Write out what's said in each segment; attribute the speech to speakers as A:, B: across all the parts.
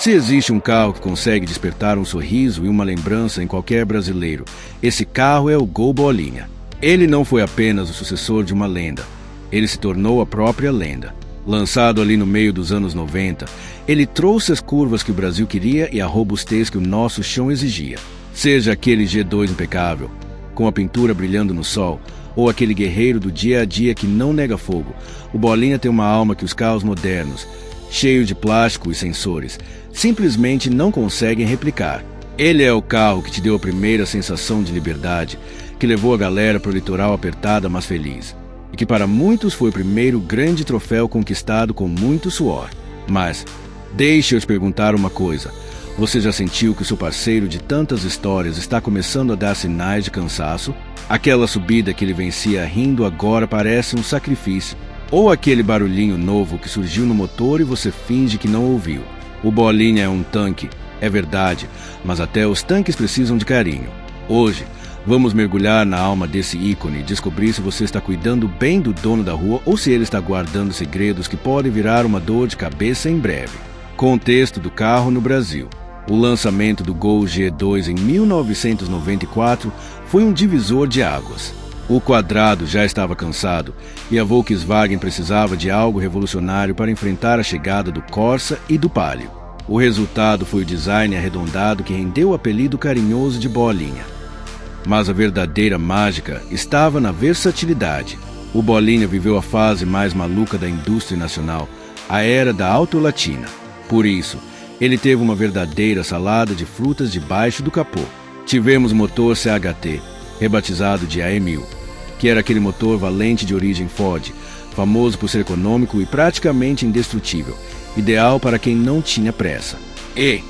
A: Se existe um carro que consegue despertar um sorriso e uma lembrança em qualquer brasileiro, esse carro é o Gol Bolinha. Ele não foi apenas o sucessor de uma lenda, ele se tornou a própria lenda. Lançado ali no meio dos anos 90, ele trouxe as curvas que o Brasil queria e a robustez que o nosso chão exigia. Seja aquele G2 impecável, com a pintura brilhando no sol, ou aquele guerreiro do dia a dia que não nega fogo, o Bolinha tem uma alma que os carros modernos, cheios de plástico e sensores, simplesmente não conseguem replicar. Ele é o carro que te deu a primeira sensação de liberdade, que levou a galera para o litoral apertada mas feliz, e que para muitos foi o primeiro grande troféu conquistado com muito suor. Mas, deixe eu te perguntar uma coisa. Você já sentiu que o seu parceiro de tantas histórias está começando a dar sinais de cansaço? Aquela subida que ele vencia rindo agora parece um sacrifício. Ou aquele barulhinho novo que surgiu no motor e você finge que não ouviu. O Bolinha é um tanque, é verdade, mas até os tanques precisam de carinho. Hoje, vamos mergulhar na alma desse ícone e descobrir se você está cuidando bem do dono da rua ou se ele está guardando segredos que podem virar uma dor de cabeça em breve. Contexto do carro no Brasil. O lançamento do Gol G2 em 1994 foi um divisor de águas. O quadrado já estava cansado e a Volkswagen precisava de algo revolucionário para enfrentar a chegada do Corsa e do Palio. O resultado foi o design arredondado que rendeu o apelido carinhoso de Bolinha. Mas a verdadeira mágica estava na versatilidade. O Bolinha viveu a fase mais maluca da indústria nacional, a era da autolatina. Por isso, ele teve uma verdadeira salada de frutas debaixo do capô. Tivemos o motor CHT, rebatizado de AM1000, que era aquele motor valente de origem Ford, famoso por ser econômico e praticamente indestrutível, ideal para quem não tinha pressa. E,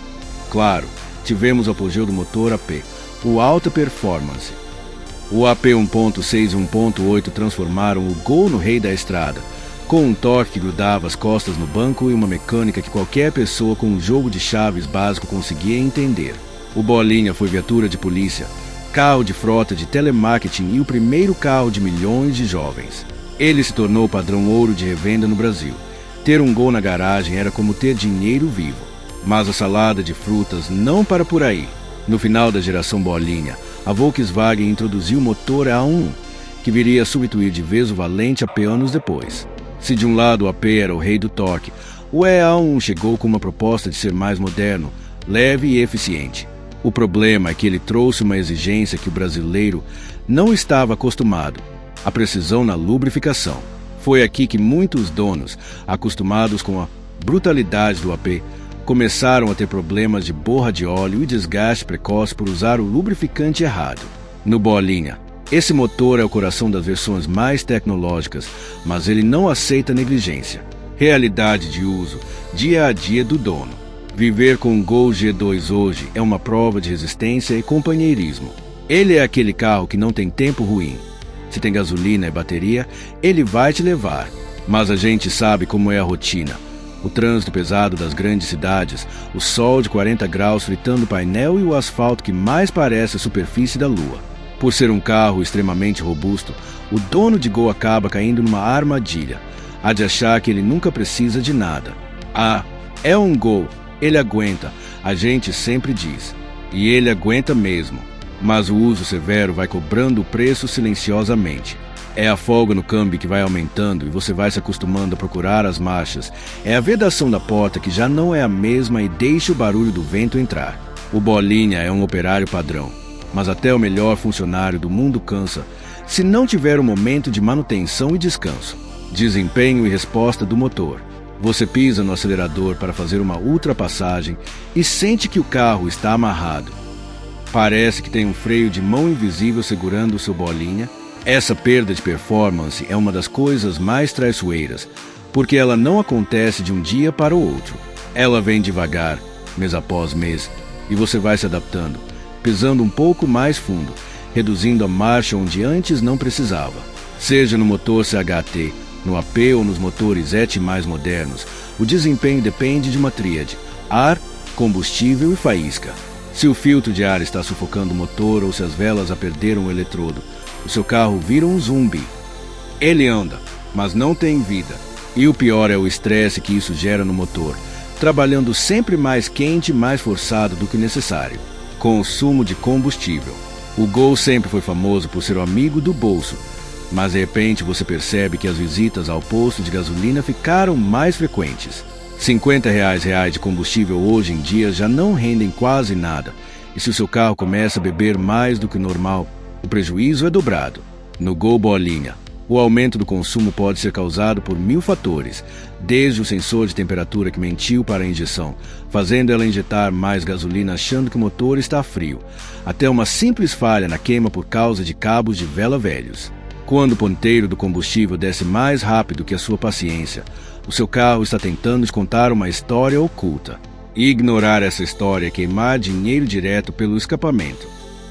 A: claro, tivemos o apogeu do motor AP, o Alta Performance. O AP 1.6 e 1.8 transformaram o Gol no rei da estrada, com um torque que grudava as costas no banco e uma mecânica que qualquer pessoa com um jogo de chaves básico conseguia entender. O Bolinha foi viatura de polícia, carro de frota de telemarketing e o primeiro carro de milhões de jovens. Ele se tornou o padrão ouro de revenda no Brasil. Ter um Gol na garagem era como ter dinheiro vivo. Mas a salada de frutas não para por aí. No final da geração Bolinha, a Volkswagen introduziu o motor A1, que viria a substituir de vez o valente AP anos depois. Se de um lado o AP era o rei do torque, o EA1 chegou com uma proposta de ser mais moderno, leve e eficiente. O problema é que ele trouxe uma exigência que o brasileiro não estava acostumado: a precisão na lubrificação. Foi aqui que muitos donos, acostumados com a brutalidade do AP, começaram a ter problemas de borra de óleo e desgaste precoce por usar o lubrificante errado. No Bolinha, esse motor é o coração das versões mais tecnológicas, mas ele não aceita negligência. Realidade de uso, dia a dia do dono. Viver com o Gol G2 hoje é uma prova de resistência e companheirismo. Ele é aquele carro que não tem tempo ruim. Se tem gasolina e bateria, ele vai te levar. Mas a gente sabe como é a rotina. O trânsito pesado das grandes cidades, o sol de 40 graus fritando o painel e o asfalto que mais parece a superfície da lua. Por ser um carro extremamente robusto, o dono de Gol acaba caindo numa armadilha. Há de achar que ele nunca precisa de nada. Ah, é um Gol, ele aguenta, a gente sempre diz. E ele aguenta mesmo. Mas o uso severo vai cobrando o preço silenciosamente. É a folga no câmbio que vai aumentando e você vai se acostumando a procurar as marchas. É a vedação da porta que já não é a mesma e deixa o barulho do vento entrar. O Bolinha é um operário padrão, mas até o melhor funcionário do mundo cansa se não tiver um momento de manutenção e descanso. Desempenho e resposta do motor. Você pisa no acelerador para fazer uma ultrapassagem e sente que o carro está amarrado. Parece que tem um freio de mão invisível segurando o seu Bolinha. Essa perda de performance é uma das coisas mais traiçoeiras, porque ela não acontece de um dia para o outro. Ela vem devagar, mês após mês, e você vai se adaptando, pisando um pouco mais fundo, reduzindo a marcha onde antes não precisava. Seja no motor CHT, no AP ou nos motores ET mais modernos, o desempenho depende de uma tríade: ar, combustível e faísca. Se o filtro de ar está sufocando o motor ou se as velas a perderam o eletrodo, o seu carro vira um zumbi. Ele anda, mas não tem vida. E o pior é o estresse que isso gera no motor. trabalhando sempre mais quente e mais forçado do que necessário. Consumo de combustível. O Gol sempre foi famoso por ser o amigo do bolso, mas de repente você percebe que as visitas ao posto de gasolina ficaram mais frequentes. R$ 50 de combustível hoje em dia já não rendem quase nada, e se o seu carro começa a beber mais do que o normal, o prejuízo é dobrado. No Gol Bolinha, o aumento do consumo pode ser causado por 1000 fatores, desde o sensor de temperatura que mentiu para a injeção, fazendo ela injetar mais gasolina achando que o motor está frio, até uma simples falha na queima por causa de cabos de vela velhos. Quando o ponteiro do combustível desce mais rápido que a sua paciência, o seu carro está tentando te contar uma história oculta. Ignorar essa história é queimar dinheiro direto pelo escapamento.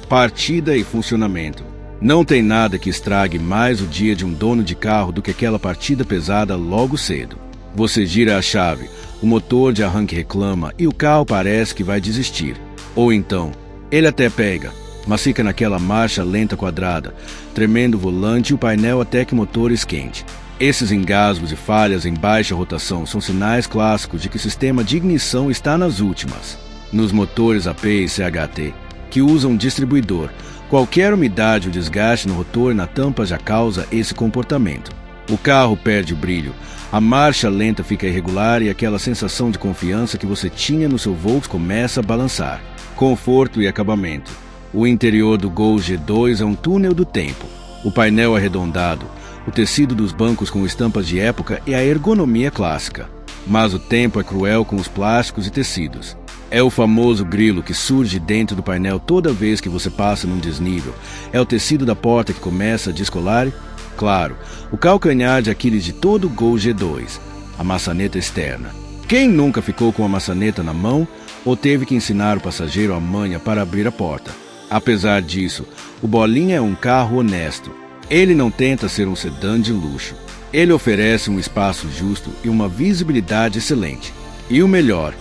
A: Partida e funcionamento. Não tem nada que estrague mais o dia de um dono de carro do que aquela partida pesada logo cedo. Você gira a chave, o motor de arranque reclama e o carro parece que vai desistir. Ou então, ele até pega, mas fica naquela marcha lenta quadrada, tremendo o volante e o painel até que o motor esquente. Esses engasgos e falhas em baixa rotação são sinais clássicos de que o sistema de ignição está nas últimas. Nos motores AP e CHT, que usam distribuidor, qualquer umidade ou desgaste no rotor e na tampa já causa esse comportamento. O carro perde o brilho, a marcha lenta fica irregular e aquela sensação de confiança que você tinha no seu Volks começa a balançar. Conforto e acabamento. O interior do Gol G2 é um túnel do tempo. O painel arredondado, o tecido dos bancos com estampas de época e a ergonomia clássica. Mas o tempo é cruel com os plásticos e tecidos. É o famoso grilo que surge dentro do painel toda vez que você passa num desnível. É o tecido da porta que começa a descolar. Claro, o calcanhar de Aquiles de todo o Gol G2, a maçaneta externa. Quem nunca ficou com a maçaneta na mão ou teve que ensinar o passageiro a manha para abrir a porta? Apesar disso, o Bolinha é um carro honesto. Ele não tenta ser um sedã de luxo. Ele oferece um espaço justo e uma visibilidade excelente. E o melhor,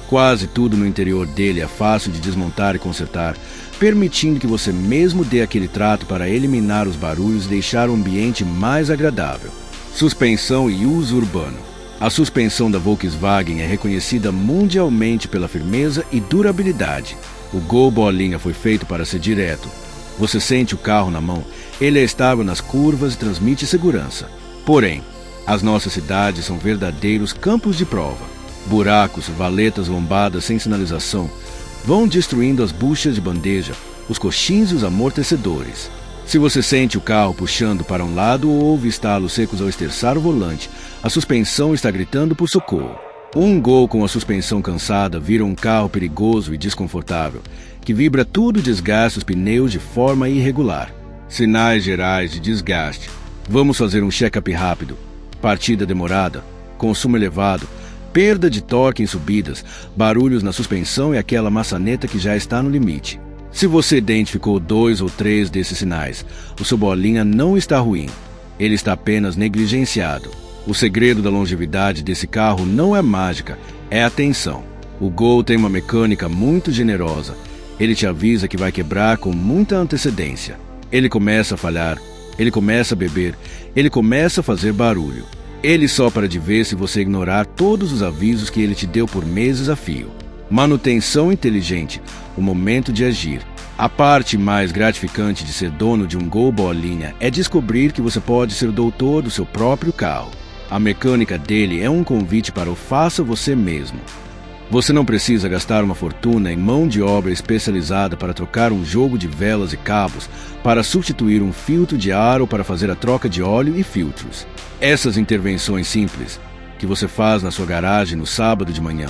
A: quase tudo no interior dele é fácil de desmontar e consertar, permitindo que você mesmo dê aquele trato para eliminar os barulhos e deixar o ambiente mais agradável. Suspensão e uso urbano. A suspensão da Volkswagen é reconhecida mundialmente pela firmeza e durabilidade. O Gol Bolinha foi feito para ser direto. Você sente o carro na mão, ele é estável nas curvas e transmite segurança. Porém, as nossas cidades são verdadeiros campos de prova. Buracos, valetas lombadas sem sinalização vão destruindo as buchas de bandeja, os coxins e os amortecedores. Se você sente o carro puxando para um lado ou ouve estalos secos ao esterçar o volante, a suspensão está gritando por socorro. Um Gol com a suspensão cansada vira um carro perigoso e desconfortável, que vibra tudo e desgasta os pneus de forma irregular. Sinais gerais de desgaste. Vamos fazer um check-up rápido. Partida demorada, consumo elevado, perda de torque em subidas, barulhos na suspensão e aquela maçaneta que já está no limite. Se você identificou 2 ou 3 desses sinais, o seu Bolinha não está ruim. Ele está apenas negligenciado. O segredo da longevidade desse carro não é mágica, é atenção. O Gol tem uma mecânica muito generosa. Ele te avisa que vai quebrar com muita antecedência. Ele começa a falhar, ele começa a beber, ele começa a fazer barulho. Ele só para de ver se você ignorar todos os avisos que ele te deu por meses a fio. Manutenção inteligente, o momento de agir. A parte mais gratificante de ser dono de um Gol Bolinha é descobrir que você pode ser o doutor do seu próprio carro. A mecânica dele é um convite para o faça você mesmo. Você não precisa gastar uma fortuna em mão de obra especializada para trocar um jogo de velas e cabos, para substituir um filtro de ar ou para fazer a troca de óleo e filtros. Essas intervenções simples, que você faz na sua garagem no sábado de manhã,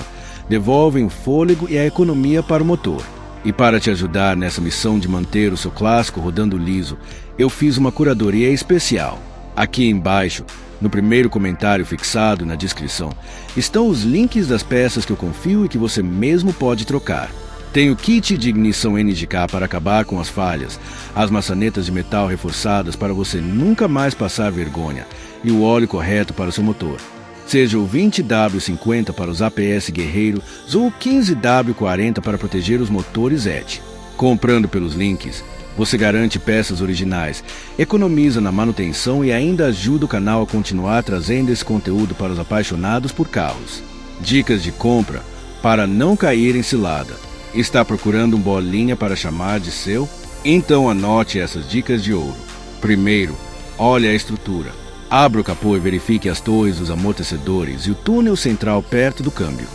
A: devolvem o fôlego e a economia para o motor. E para te ajudar nessa missão de manter o seu clássico rodando liso, eu fiz uma curadoria especial. Aqui embaixo, no primeiro comentário fixado na descrição, estão os links das peças que eu confio e que você mesmo pode trocar. Tem o kit de ignição NGK para acabar com as falhas, as maçanetas de metal reforçadas para você nunca mais passar vergonha e o óleo correto para o seu motor. Seja o 20W50 para os APS Guerreiro ou o 15W40 para proteger os motores ET. Comprando pelos links, você garante peças originais, economiza na manutenção e ainda ajuda o canal a continuar trazendo esse conteúdo para os apaixonados por carros. Dicas de compra para não cair em cilada. Está procurando um bolinha para chamar de seu? Então anote essas dicas de ouro. Primeiro, olhe a estrutura. Abra o capô e verifique as torres dos amortecedores e o túnel central perto do câmbio.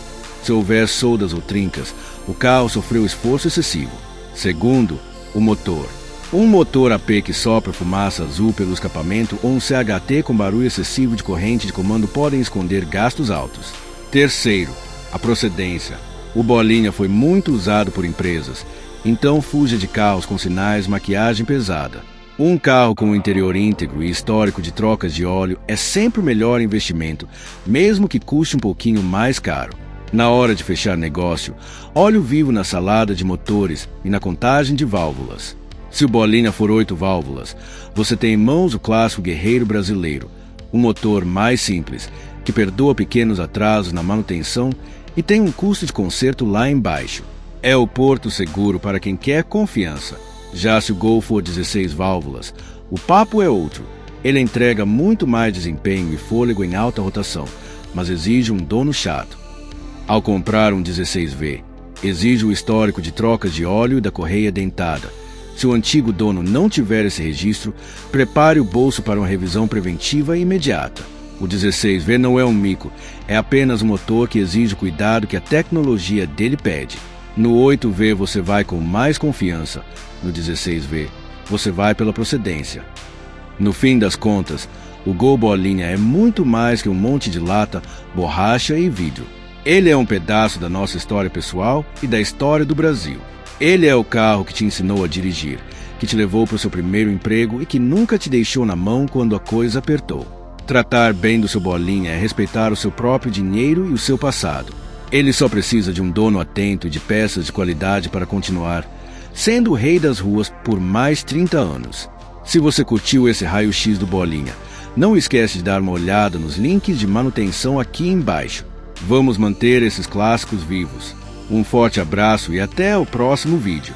A: Se houver soldas ou trincas, o carro sofreu esforço excessivo. Segundo, o motor. Um motor AP que sopra fumaça azul pelo escapamento ou um CHT com barulho excessivo de corrente de comando podem esconder gastos altos. Terceiro, a procedência. O bolinha foi muito usado por empresas, então fuja de carros com sinais maquiagem pesada. Um carro com o interior íntegro e histórico de trocas de óleo é sempre o melhor investimento, mesmo que custe um pouquinho mais caro. Na hora de fechar negócio, óleo vivo na salada de motores e na contagem de válvulas. Se o bolinha for 8 válvulas, você tem em mãos o clássico guerreiro brasileiro, um motor mais simples, que perdoa pequenos atrasos na manutenção e tem um custo de conserto lá embaixo. É o porto seguro para quem quer confiança. Já se o Gol for 16 válvulas, o papo é outro. Ele entrega muito mais desempenho e fôlego em alta rotação, mas exige um dono chato. Ao comprar um 16V, exige o histórico de trocas de óleo e da correia dentada. Se o antigo dono não tiver esse registro, prepare o bolso para uma revisão preventiva e imediata. O 16V não é um mico, é apenas um motor que exige o cuidado que a tecnologia dele pede. No 8V você vai com mais confiança, no 16V você vai pela procedência. No fim das contas, o Gol Bolinha é muito mais que um monte de lata, borracha e vidro. Ele é um pedaço da nossa história pessoal e da história do Brasil. Ele é o carro que te ensinou a dirigir, que te levou para o seu primeiro emprego e que nunca te deixou na mão quando a coisa apertou. Tratar bem do seu bolinha é respeitar o seu próprio dinheiro e o seu passado. Ele só precisa de um dono atento e de peças de qualidade para continuar, sendo o rei das ruas por mais 30 anos. Se você curtiu esse raio-x do bolinha, não esquece de dar uma olhada nos links de manutenção aqui embaixo. Vamos manter esses clássicos vivos. Um forte abraço e até o próximo vídeo.